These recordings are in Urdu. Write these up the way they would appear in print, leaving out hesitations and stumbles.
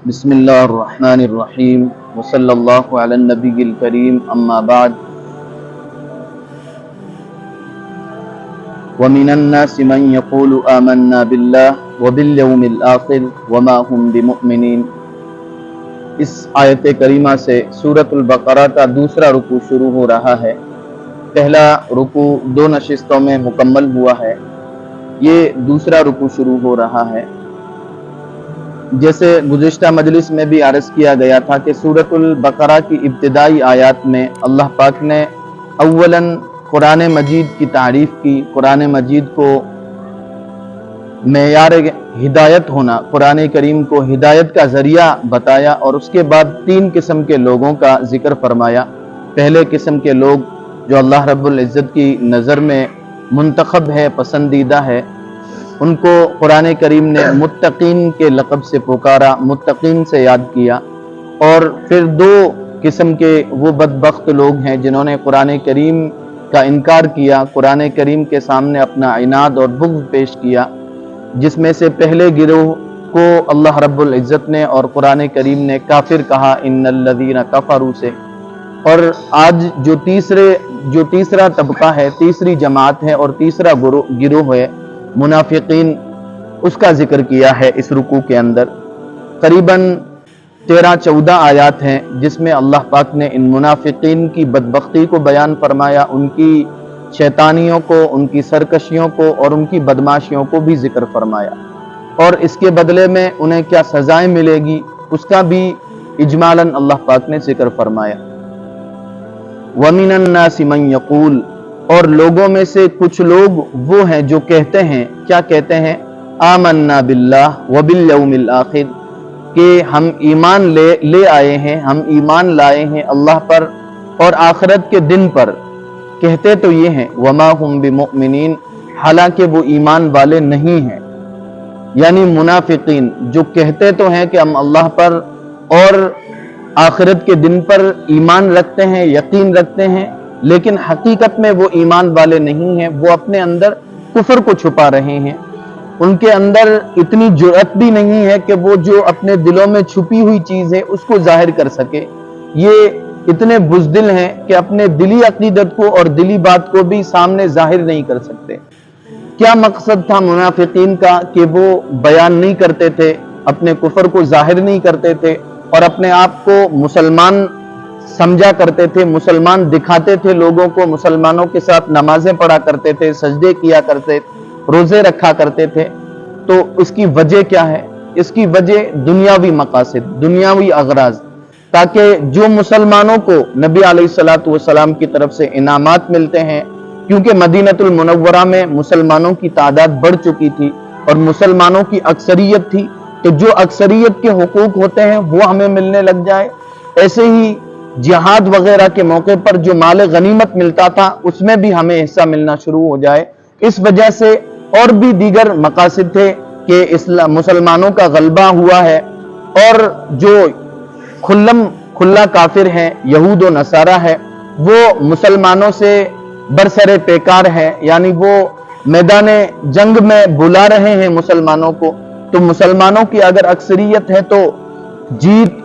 بسم اللہ الرحمن الرحیم وصلی اللہ علی النبی الکریم اما بعد ومن الناس من يقول آمنا باللہ وبالیوم الآخر وما هم بمؤمنین۔ اس آیت کریمہ سے سورۃ البقرہ کا دوسرا رکوع شروع ہو رہا ہے۔ پہلا رکوع 2 نشستوں میں مکمل ہوا ہے، یہ دوسرا رکوع شروع ہو رہا ہے۔ جیسے گزشتہ مجلس میں بھی عرض کیا گیا تھا کہ سورۃ البقرہ کی ابتدائی آیات میں اللہ پاک نے اولاً قرآن مجید کی تعریف کی، قرآن مجید کو معیار ہدایت ہونا، قرآن کریم کو ہدایت کا ذریعہ بتایا، اور اس کے بعد 3 قسم کے لوگوں کا ذکر فرمایا۔ پہلے قسم کے لوگ جو اللہ رب العزت کی نظر میں منتخب ہے، پسندیدہ ہے، ان کو قرآن کریم نے متقین کے لقب سے پکارا، متقین سے یاد کیا۔ اور پھر 2 قسم کے وہ بدبخت لوگ ہیں جنہوں نے قرآن کریم کا انکار کیا، قرآن کریم کے سامنے اپنا عناد اور بغض پیش کیا، جس میں سے پہلے گروہ کو اللہ رب العزت نے اور قرآن کریم نے کافر کہا، ان الذین کفروا سے۔ اور آج جو تیسرا طبقہ ہے، تیسری جماعت ہے اور تیسرا گروہ ہے، منافقین، اس کا ذکر کیا ہے اس رکوع کے اندر۔ قریباً 13-14 آیات ہیں جس میں اللہ پاک نے ان منافقین کی بدبختی کو بیان فرمایا، ان کی شیطانیوں کو، ان کی سرکشیوں کو اور ان کی بدماشیوں کو بھی ذکر فرمایا، اور اس کے بدلے میں انہیں کیا سزائیں ملے گی اس کا بھی اجمالاً اللہ پاک نے ذکر فرمایا۔ وَمِنَ النَّاسِ مَن يَقُولُ، اور لوگوں میں سے کچھ لوگ وہ ہیں جو کہتے ہیں، کیا کہتے ہیں؟ آمنا باللہ وبالیوم الآخر، کہ ہم ایمان لے آئے ہیں، ہم ایمان لائے ہیں اللہ پر اور آخرت کے دن پر۔ کہتے تو یہ ہیں وما هم بمؤمنین، حالانکہ وہ ایمان والے نہیں ہیں۔ یعنی منافقین جو کہتے تو ہیں کہ ہم اللہ پر اور آخرت کے دن پر ایمان رکھتے ہیں، یقین رکھتے ہیں، لیکن حقیقت میں وہ ایمان والے نہیں ہیں، وہ اپنے اندر کفر کو چھپا رہے ہیں۔ ان کے اندر اتنی جرأت بھی نہیں ہے کہ وہ جو اپنے دلوں میں چھپی ہوئی چیز ہے اس کو ظاہر کر سکے۔ یہ اتنے بزدل ہیں کہ اپنے دلی عقیدت کو اور دلی بات کو بھی سامنے ظاہر نہیں کر سکتے۔ کیا مقصد تھا منافقین کا کہ وہ بیان نہیں کرتے تھے، اپنے کفر کو ظاہر نہیں کرتے تھے اور اپنے آپ کو مسلمان سمجھا کرتے تھے، مسلمان دکھاتے تھے لوگوں کو، مسلمانوں کے ساتھ نمازیں پڑھا کرتے تھے، سجدے کیا کرتے، روزے رکھا کرتے تھے۔ تو اس کی وجہ کیا ہے؟ اس کی وجہ دنیاوی مقاصد، دنیاوی اغراض، تاکہ جو مسلمانوں کو نبی علیہ الصلوۃ والسلام کی طرف سے انعامات ملتے ہیں، کیونکہ مدینہ المنورہ میں مسلمانوں کی تعداد بڑھ چکی تھی اور مسلمانوں کی اکثریت تھی، تو جو اکثریت کے حقوق ہوتے ہیں وہ ہمیں ملنے لگ جائے۔ ایسے ہی جہاد وغیرہ کے موقع پر جو مال غنیمت ملتا تھا اس میں بھی ہمیں حصہ ملنا شروع ہو جائے۔ اس وجہ سے اور بھی دیگر مقاصد تھے کہ مسلمانوں کا غلبہ ہوا ہے، اور جو کھلا کافر ہیں، یہود و نصارہ ہے، وہ مسلمانوں سے برسر پیکار ہے، یعنی وہ میدان جنگ میں بلا رہے ہیں مسلمانوں کو۔ تو مسلمانوں کی اگر اکثریت ہے تو جیت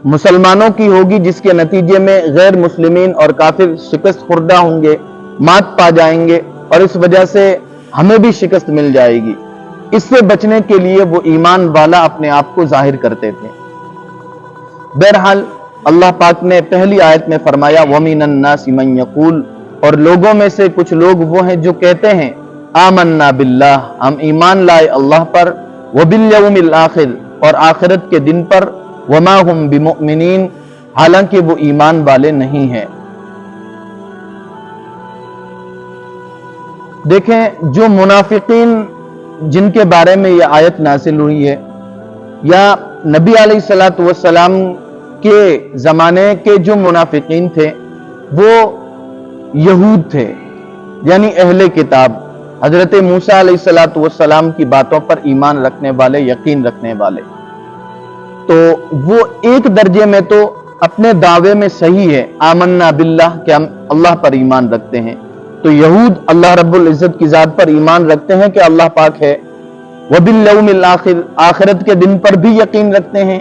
مسلمانوں کی ہوگی، جس کے نتیجے میں غیر مسلمین اور کافر شکست خوردہ ہوں گے، مات پا جائیں گے، اور اس وجہ سے ہمیں بھی شکست مل جائے گی۔ اس سے بچنے کے لیے وہ ایمان والا اپنے آپ کو ظاہر کرتے تھے۔ بہرحال اللہ پاک نے پہلی آیت میں فرمایا وَمِنَ النَّاسِ مَن يَقُولُ، اور لوگوں میں سے کچھ لوگ وہ ہیں جو کہتے ہیں آمنا باللہ، ہم ایمان لائے اللہ پر، وبالیوم الآخر، اور آخرت کے دن پر، وما هم بمؤمنین، حالانکہ وہ ایمان والے نہیں ہیں۔ دیکھیں، جو منافقین جن کے بارے میں یہ آیت نازل ہوئی ہے، یا نبی علیہ الصلوۃ والسلام کے زمانے کے جو منافقین تھے وہ یہود تھے، یعنی اہل کتاب، حضرت موسیٰ علیہ الصلوۃ والسلام کی باتوں پر ایمان رکھنے والے، یقین رکھنے والے۔ تو وہ ایک درجے میں تو اپنے دعوے میں صحیح ہے، آمنا باللہ، کہ ہم اللہ پر ایمان رکھتے ہیں۔ تو یہود اللہ رب العزت کی ذات پر ایمان رکھتے ہیں کہ اللہ پاک ہے، وبالیوم الآخر، آخرت کے دن پر بھی یقین رکھتے ہیں،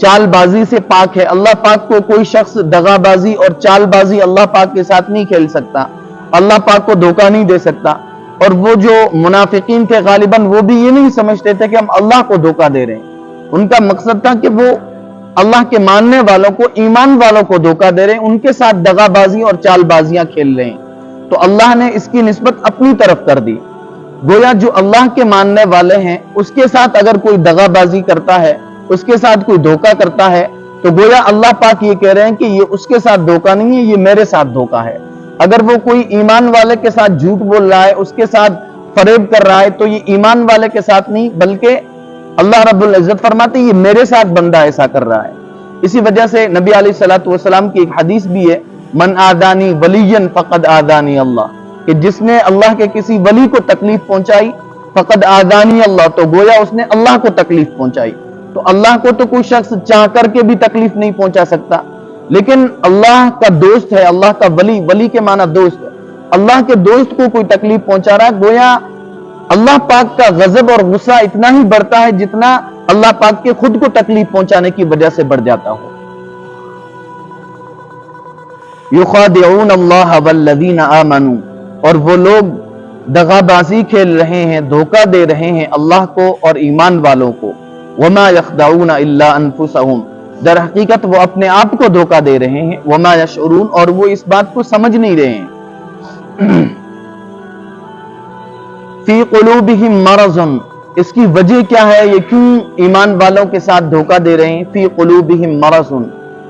چال بازی سے پاک ہے. اللہ پاک کو کوئی شخص دغا بازی اور چال بازی اللہ پاک کے ساتھ نہیں کھیل سکتا, اللہ پاک کو دھوکہ نہیں دے سکتا. اور وہ جو منافقین تھے غالباً وہ بھی یہ نہیں سمجھتے تھے کہ ہم اللہ کو دھوکہ دے رہے ہیں. ان کا مقصد تھا کہ وہ اللہ کے ماننے والوں کو, ایمان والوں کو دھوکہ دے رہے ہیں, ان کے ساتھ دغا بازی اور چال بازیاں کھیل رہے ہیں. تو اللہ نے اس کی نسبت اپنی طرف کر دی. گویا جو اللہ کے ماننے والے ہیں اس کے ساتھ اگر کوئی دغا بازی کرتا ہے, اس کے ساتھ کوئی دھوکہ کرتا ہے, تو گویا اللہ پاک یہ کہہ رہے ہیں کہ یہ اس کے ساتھ دھوکہ نہیں ہے, یہ میرے ساتھ دھوکہ ہے. اگر وہ کوئی ایمان والے کے ساتھ جھوٹ بول رہا ہے, اس کے ساتھ فریب کر رہا ہے, تو یہ ایمان والے کے ساتھ نہیں بلکہ اللہ رب العزت فرماتے ہیں یہ میرے ساتھ بندہ ایسا کر رہا ہے. اسی وجہ سے نبی علیہ الصلوۃ والسلام کی ایک حدیث بھی ہے, من آدانی ولیا فقد آدانی اللہ, کہ جس نے اللہ کے کسی ولی کو تکلیف پہنچائی فقد آدانی اللہ, تو گویا اس نے اللہ کو تکلیف پہنچائی. تو اللہ کو تو کوئی شخص چاہ کر کے بھی تکلیف نہیں پہنچا سکتا, لیکن اللہ کا دوست ہے, اللہ کا ولی, ولی کے معنی دوست, اللہ کے دوست کو کوئی تکلیف پہنچا رہا ہے, گویا اللہ پاک کا غضب اور غصہ اتنا ہی بڑھتا ہے جتنا اللہ پاک کے خود کو تکلیف پہنچانے کی وجہ سے بڑھ جاتا ہو. یخادعون اللہ والذین آمنوا, اور وہ لوگ دغا بازی کھیل رہے ہیں, دھوکہ دے رہے ہیں اللہ کو اور ایمان والوں کو. وما یخدعون الا انفسهم, در حقیقت وہ اپنے آپ کو دھوکہ دے رہے ہیں. وما یشعرون, اور وہ اس بات کو سمجھ نہیں رہے ہیں. فی قلوبہم مرض, اس کی وجہ کیا ہے, یہ کیوں ایمان والوں کے ساتھ دھوکہ دے رہے ہیں. فی قلوبہم مرض,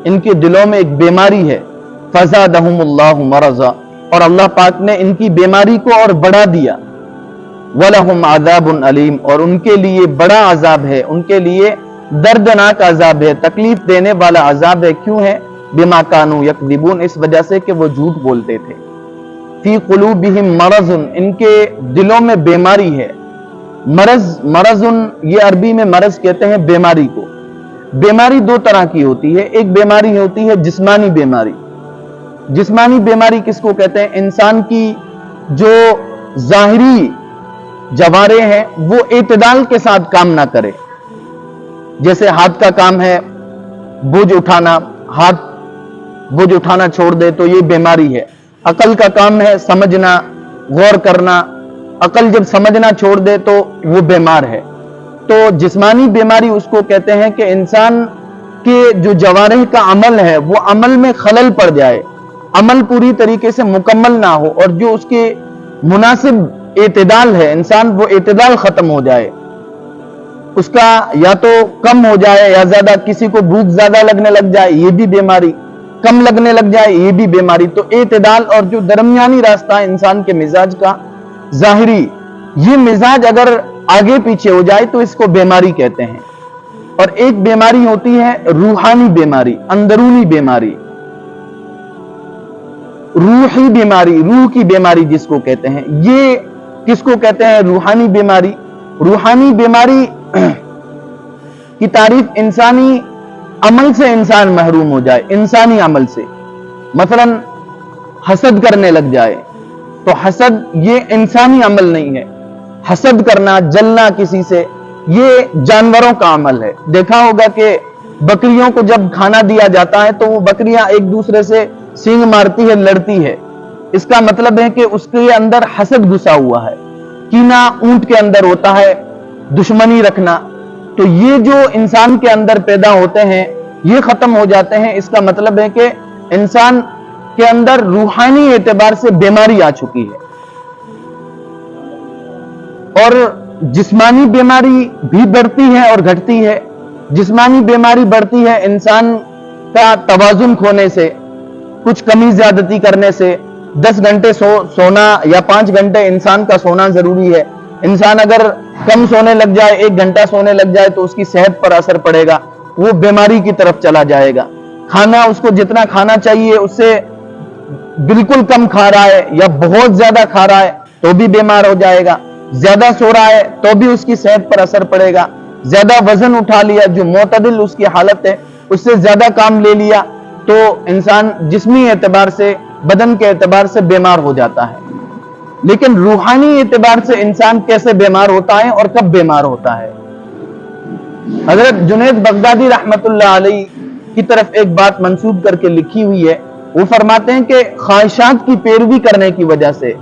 ان کے دلوں میں ایک بیماری ہے. فزادہم اللہ مرضا, اور اللہ پاک نے ان کی بیماری کو اور بڑھا دیا. وَلَهُمْ عَذَابٌ عَلِيمٌ, اور ان کے لیے بڑا عذاب ہے, ان کے لیے دردناک عذاب ہے, تکلیف دینے والا عذاب ہے. کیوں ہے؟ بِمَا كَانُوا يَكْذِبُونَ, اس وجہ سے کہ وہ جھوٹ بولتے تھے. فی قلوبہم مرض, ان کے دلوں میں بیماری ہے. مرض یہ عربی میں مرض کہتے ہیں بیماری کو. بیماری دو طرح کی ہوتی ہے. ایک بیماری ہوتی ہے جسمانی بیماری. جسمانی بیماری کس کو کہتے ہیں؟ انسان کی جو ظاہری جوارے ہیں وہ اعتدال کے ساتھ کام نہ کرے. جیسے ہاتھ کا کام ہے بوجھ اٹھانا, ہاتھ بوجھ اٹھانا چھوڑ دے تو یہ بیماری ہے. عقل کا کام ہے سمجھنا, غور کرنا, عقل جب سمجھنا چھوڑ دے تو وہ بیمار ہے. تو جسمانی بیماری اس کو کہتے ہیں کہ انسان کے جو جوارح کا عمل ہے وہ عمل میں خلل پڑ جائے, عمل پوری طریقے سے مکمل نہ ہو, اور جو اس کے مناسب اعتدال ہے انسان وہ اعتدال ختم ہو جائے, اس کا یا تو کم ہو جائے یا زیادہ, کسی کو بھوک زیادہ لگنے لگ جائے یہ بھی بیماری, کم لگنے لگ جائے یہ بھی بیماری. تو اعتدال اور جو درمیانی راستہ ہے انسان کے مزاج کا ظاہری, یہ مزاج اگر آگے پیچھے ہو جائے تو اس کو بیماری کہتے ہیں. اور ایک بیماری ہوتی ہے روحانی بیماری, اندرونی بیماری, روحی بیماری, روح کی بیماری جس کو کہتے ہیں. یہ کس کو کہتے ہیں روحانی بیماری؟ روحانی بیماری کی تعریف انسانی عمل سے انسان محروم ہو جائے, انسانی عمل سے. مثلا حسد کرنے لگ جائے, تو حسد یہ انسانی عمل نہیں ہے. حسد کرنا, جلنا کسی سے, یہ جانوروں کا عمل ہے. دیکھا ہوگا کہ بکریوں کو جب کھانا دیا جاتا ہے تو وہ بکریاں ایک دوسرے سے سینگ مارتی ہے, لڑتی ہے. اس کا مطلب ہے کہ اس کے اندر حسد گھسا ہوا ہے. کینہ اونٹ کے اندر ہوتا ہے, دشمنی رکھنا. تو یہ جو انسان کے اندر پیدا ہوتے ہیں یہ ختم ہو جاتے ہیں. اس کا مطلب ہے کہ انسان کے اندر روحانی اعتبار سے بیماری آ چکی ہے. اور جسمانی بیماری بھی بڑھتی ہے اور گھٹتی ہے. جسمانی بیماری بڑھتی ہے انسان کا توازن کھونے سے, کچھ کمی زیادتی کرنے سے. 10 گھنٹے سونا یا 5 گھنٹے انسان کا سونا ضروری ہے. انسان اگر کم سونے لگ جائے, 1 گھنٹہ سونے لگ جائے تو اس کی صحت پر اثر پڑے گا, وہ بیماری کی طرف چلا جائے گا. کھانا اس کو جتنا کھانا چاہیے اس سے بالکل کم کھا رہا ہے یا بہت زیادہ کھا رہا ہے تو بھی بیمار ہو جائے گا. زیادہ سو رہا ہے تو بھی اس کی صحت پر اثر پڑے گا. زیادہ وزن اٹھا لیا, جو معتدل اس کی حالت ہے, اس سے زیادہ کام لے لیا تو انسان جسمی اعتبار سے, بدن کے اعتبار سے بیمار ہو جاتا ہے. لیکن روحانی اعتبار سے انسان کیسے بیمار ہوتا ہے اور کب بیمار ہوتا ہے؟ حضرت جنید بغدادی رحمت اللہ علیہ کی طرف ایک بات منسوب کر کے لکھی ہوئی ہے، وہ فرماتے ہیں کہ خواہشات کی پیروی کرنے کی وجہ سے،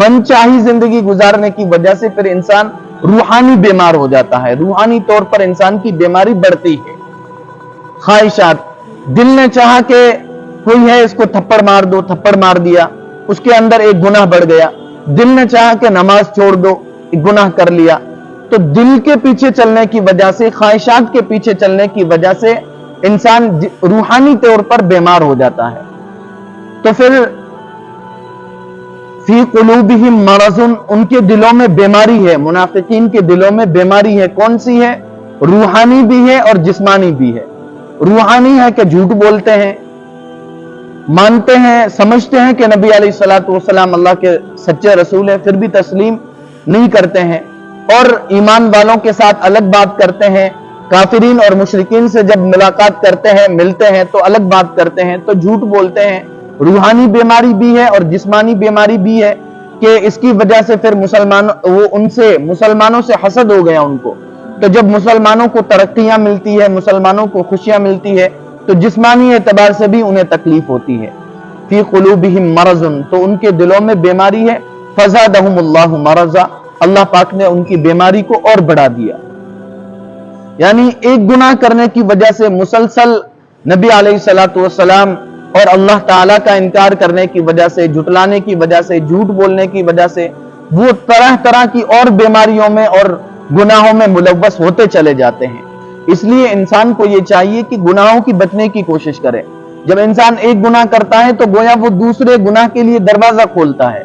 من چاہی زندگی گزارنے کی وجہ سے پھر انسان روحانی بیمار ہو جاتا ہے، روحانی طور پر انسان کی بیماری بڑھتی ہے۔ خواہشات، دل نے چاہا کہ کوئی ہے اس کو تھپڑ مار دو، تھپڑ مار دیا، اس کے اندر ایک گناہ بڑھ گیا۔ دل نے چاہا کہ نماز چھوڑ دو، ایک گناہ کر لیا۔ تو دل کے پیچھے چلنے کی وجہ سے، خواہشات کے پیچھے چلنے کی وجہ سے انسان روحانی طور پر بیمار ہو جاتا ہے۔ تو پھر فی قلوبہم مرض، ان کے دلوں میں بیماری ہے، منافقین کے دلوں میں بیماری ہے۔ کون سی ہے؟ روحانی بھی ہے اور جسمانی بھی ہے۔ روحانی ہے کہ جھوٹ بولتے ہیں، مانتے ہیں، سمجھتے ہیں کہ نبی علیہ الصلوۃ والسلام اللہ کے سچے رسول ہیں، پھر بھی تسلیم نہیں کرتے ہیں، اور ایمان والوں کے ساتھ الگ بات کرتے ہیں، کافرین اور مشرکین سے جب ملاقات کرتے ہیں، ملتے ہیں تو الگ بات کرتے ہیں، تو جھوٹ بولتے ہیں۔ روحانی بیماری بھی ہے اور جسمانی بیماری بھی ہے کہ اس کی وجہ سے پھر مسلمانوں سے حسد ہو گیا ان کو۔ تو جب مسلمانوں کو ترقیاں ملتی ہے، مسلمانوں کو خوشیاں ملتی ہے، تو جسمانی اعتبار سے بھی انہیں تکلیف ہوتی ہے۔ فی قلوبہم مرض، تو ان کے دلوں میں بیماری ہے۔ فزادہم اللہ مرضا، اللہ پاک نے ان کی بیماری کو اور بڑھا دیا۔ یعنی ایک گناہ کرنے کی وجہ سے مسلسل نبی علیہ الصلوۃ والسلام اور اللہ تعالیٰ کا انکار کرنے کی وجہ سے، جھٹلانے کی وجہ سے، جھوٹ بولنے کی وجہ سے وہ طرح طرح کی اور بیماریوں میں اور گناہوں میں ملوث ہوتے چلے جاتے ہیں۔ اس لیے انسان کو یہ چاہیے کہ گناہوں کی بچنے کی کوشش کرے۔ جب انسان ایک گناہ کرتا ہے تو گویا وہ دوسرے گناہ کے لیے دروازہ کھولتا ہے،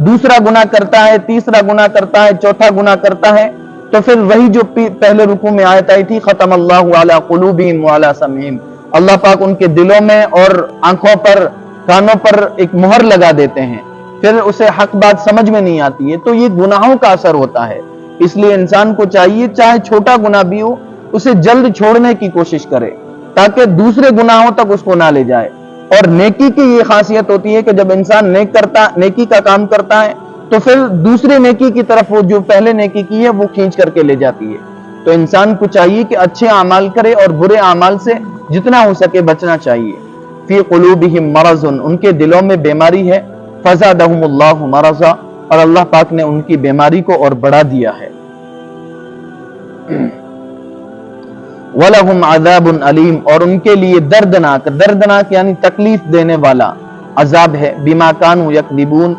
دوسرا گناہ کرتا ہے، تیسرا گناہ کرتا ہے، چوتھا گناہ کرتا ہے، تو پھر وہی جو پہلے رکوع میں آیت آئی تھی، ختم اللہ علی قلوبہم وعلی سمعہم، اللہ پاک ان کے دلوں میں اور آنکھوں پر، کانوں پر ایک مہر لگا دیتے ہیں، پھر اسے حق بات سمجھ میں نہیں آتی ہے۔ تو یہ گناہوں کا اثر ہوتا ہے۔ اس لیے انسان کو چاہیے چاہے چھوٹا گناہ بھی ہو اسے جلد چھوڑنے کی کوشش کرے تاکہ دوسرے گناہوں تک اس کو نہ لے جائے۔ اور نیکی کی یہ خاصیت ہوتی ہے کہ جب انسان نیکی کا کام کرتا ہے تو پھر دوسرے نیکی کی طرف وہ جو پہلے نیکی کی ہے وہ کھینچ کر کے لے جاتی ہے۔ تو انسان کو چاہیے کہ اچھے اعمال کرے اور برے اعمال سے جتنا ہو سکے بچنا چاہیے۔ فی قلوبہم مرض، ان کے دلوں میں بیماری ہے۔ فزادہم اللہ مرضا، اور اللہ پاک نے ان کی بیماری کو اور بڑھا دیا ہے۔ وَلَهُمْ عَذَابٌ عَلِيمٌ، اور ان کے لیے دردناک یعنی تکلیف دینے والا عذاب ہے۔ بِمَا كَانُوا يَكْذِبُونَ،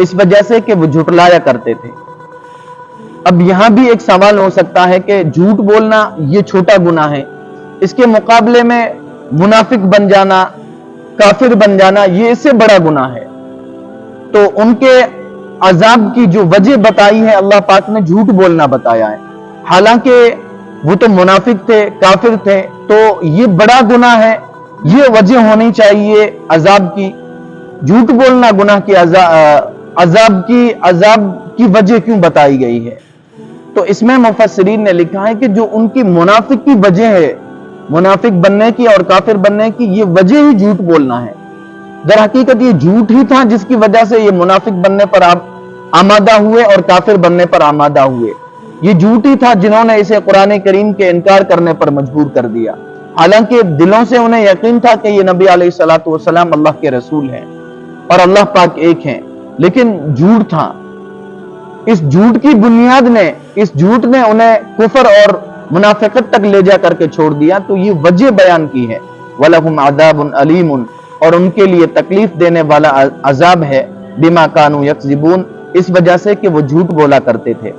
اس وجہ سے کہ وہ جھٹلایا کرتے تھے۔ اب یہاں بھی ایک سوال ہو سکتا ہے کہ جھوٹ بولنا یہ چھوٹا گناہ ہے، اس کے مقابلے میں منافق بن جانا، کافر بن جانا، یہ اس سے بڑا گناہ ہے۔ تو ان کے عذاب کی جو وجہ بتائی ہے اللہ پاک نے جھوٹ بولنا بتایا ہے، حالانکہ وہ تو منافق تھے، کافر تھے، تو یہ بڑا گناہ ہے، یہ وجہ ہونی چاہیے عذاب کی۔ جھوٹ بولنا گناہ کی عذاب کی وجہ کیوں بتائی گئی ہے؟ تو اس میں مفسرین نے لکھا ہے کہ جو ان کی منافق کی وجہ ہے، منافق بننے کی اور کافر بننے کی، یہ وجہ ہی جھوٹ بولنا ہے۔ در حقیقت یہ جھوٹ ہی تھا جس کی وجہ سے یہ منافق بننے پر آمادہ ہوئے اور کافر بننے پر آمادہ ہوئے۔ یہ جھوٹ ہی تھا جنہوں نے اسے قرآن کریم کے انکار کرنے پر مجبور کر دیا، حالانکہ دلوں سے انہیں یقین تھا کہ یہ نبی علیہ الصلوۃ والسلام اللہ کے رسول ہیں اور اللہ پاک ایک ہیں، لیکن جھوٹ تھا۔ اس جھوٹ کی بنیاد نے، اس جھوٹ نے انہیں کفر اور منافقت تک لے جا کر کے چھوڑ دیا۔ تو یہ وجہ بیان کی ہے، وَلَهُمْ عَذَابٌ عَلِيمٌ، اور ان کے لیے تکلیف دینے والا عذاب ہے، بِمَا كَانُوا يَكْذِبُونَ، اس وجہ سے کہ وہ جھوٹ بولا کرتے تھے۔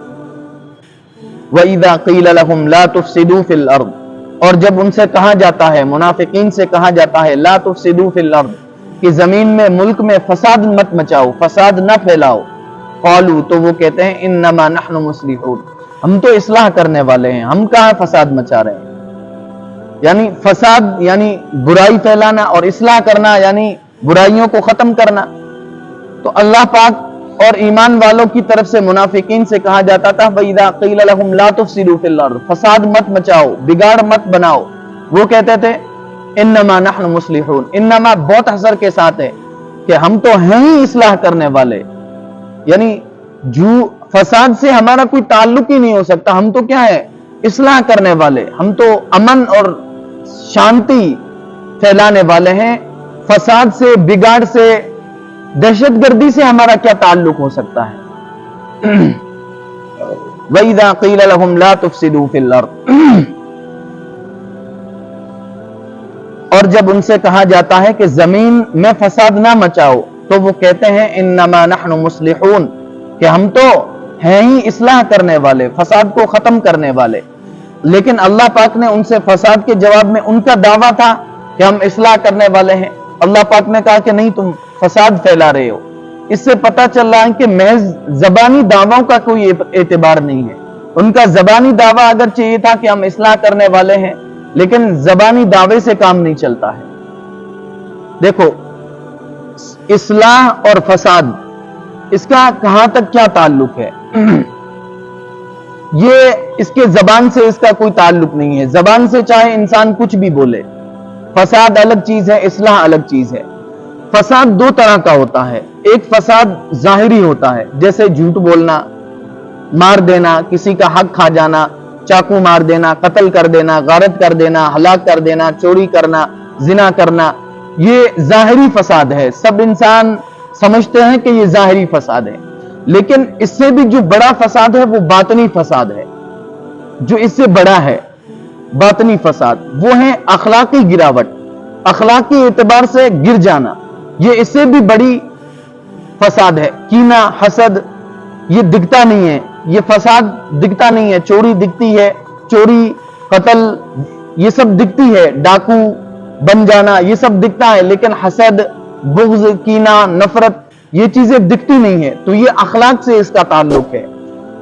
وَإِذَا قِيلَ لَهُمْ لَا تُفْسِدُوا فِي الْأَرْضِ، اور جب ان سے کہا جاتا ہے، منافقین سے کہا جاتا ہے، لَا تُفْسِدُوا فِي الْأَرْضِ، کہ زمین میں، ملک میں فساد مت مچاؤ، فساد نہ پھیلاؤ۔ قالوا، تو وہ کہتے ہیں، انما نحن مصلحون، ہم تو اصلاح کرنے والے ہیں، ہم کہاں فساد مچا رہے ہیں۔ یعنی فساد یعنی برائی پھیلانا، اور اصلاح کرنا یعنی برائیوں کو ختم کرنا۔ تو اللہ پاک اور ایمان والوں کی طرف سے منافقین سے کہا جاتا تھا، وَإِذَا قِيلَ لَهُمْ لَا تُفْسِدُوا فِي الْأَرْضِ، فساد مت مچاؤ، بگاڑ مت بناؤ، وہ کہتے تھے انما نحن مصلحون۔ انما بہت حسر کے ساتھ ہے کہ ہم تو ہیں ہی اصلاح کرنے والے، یعنی جو فساد سے ہمارا کوئی تعلق ہی نہیں ہو سکتا، ہم تو کیا ہے، اصلاح کرنے والے، ہم تو امن اور شانتی پھیلانے والے ہیں. فساد سے، بگاڑ سے، دہشت گردی سے ہمارا کیا تعلق ہو سکتا ہے؟ وَإِذَا قِيلَ لَهُمْ لَا تُفْسِدُوا فِي الْأَرْضِ، اور جب ان سے کہا جاتا ہے کہ زمین میں فساد نہ مچاؤ، تو وہ کہتے ہیں انما نحن مصلحون، کہ ہم تو ہیں ہی اصلاح کرنے والے، فساد کو ختم کرنے والے. لیکن اللہ پاک نے ان سے فساد کے جواب میں ان کا دعویٰ تھا کہ ہم اصلاح کرنے والے ہیں. اللہ پاک نے کہا کہ نہیں، تم فساد پھیلا رہے ہو. اس سے پتہ چل رہا ہے کہ محض زبانی دعووں کا کوئی اعتبار نہیں ہے. ان کا زبانی دعویٰ اگرچہ یہ تھا کہ ہم اصلاح کرنے والے ہیں، لیکن زبانی دعوے سے کام نہیں چلتا ہے. دیکھو، اصلاح اور فساد، اس کا کہاں تک کیا تعلق ہے؟ یہ اس کے زبان سے اس کا کوئی تعلق نہیں ہے. زبان سے چاہے انسان کچھ بھی بولے، فساد الگ چیز ہے، اصلاح الگ چیز ہے. فساد دو طرح کا ہوتا ہے. ایک فساد ظاہری ہوتا ہے، جیسے جھوٹ بولنا، مار دینا، کسی کا حق کھا جانا، چاقو مار دینا، قتل کر دینا، غارت کر دینا، ہلاک کر دینا، چوری کرنا، زنا کرنا. یہ ظاہری فساد ہے. سب انسان سمجھتے ہیں کہ یہ ظاہری فساد ہے. لیکن اس سے بھی جو بڑا فساد ہے وہ باطنی فساد ہے. جو اس سے بڑا ہے باطنی فساد، وہ ہے اخلاقی گراوٹ، اخلاقی اعتبار سے گر جانا. یہ اس سے بھی بڑی فساد ہے. کینہ، حسد، یہ دکھتا نہیں ہے، یہ فساد دکھتا نہیں ہے. چوری دکھتی ہے، چوری، قتل، یہ سب دکھتی ہے. ڈاکو بن جانا، یہ سب دکھتا ہے. لیکن حسد، بغض، کینہ، نفرت، یہ چیزیں دکھتی نہیں ہے. تو یہ اخلاق سے اس کا تعلق ہے.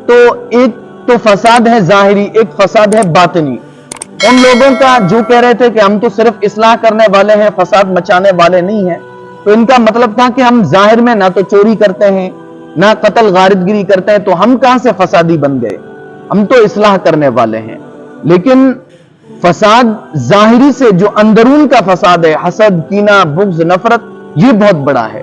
تو ایک تو فساد ہے ظاہری، ایک فساد ہے باطنی. ان لوگوں کا جو کہہ رہے تھے کہ ہم تو صرف اصلاح کرنے والے ہیں، فساد مچانے والے نہیں ہیں، تو ان کا مطلب تھا کہ ہم ظاہر میں نہ تو چوری کرتے ہیں، نہ قتل غارت گری کرتے ہیں، تو ہم کہاں سے فسادی بن گئے؟ ہم تو اصلاح کرنے والے ہیں. لیکن فساد ظاہری سے جو اندرون کا فساد ہے، حسد، کینہ، بغض، نفرت، یہ بہت بڑا ہے.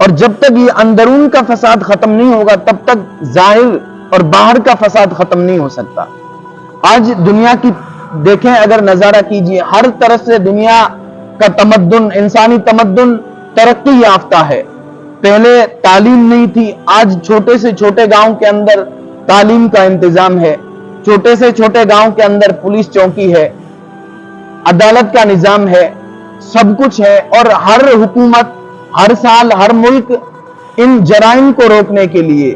اور جب تک یہ اندرون کا فساد ختم نہیں ہوگا، تب تک ظاہر اور باہر کا فساد ختم نہیں ہو سکتا. آج دنیا کی دیکھیں، اگر نظارہ کیجئے، ہر طرف سے دنیا کا تمدن، انسانی تمدن ترقی یافتہ ہے. پہلے تعلیم نہیں تھی، آج چھوٹے سے چھوٹے گاؤں کے اندر تعلیم کا انتظام ہے. چھوٹے سے چھوٹے گاؤں کے اندر پولیس چوکی ہے، عدالت کا نظام ہے، سب کچھ ہے. اور ہر حکومت، ہر سال، ہر ملک ان جرائم کو روکنے کے لیے،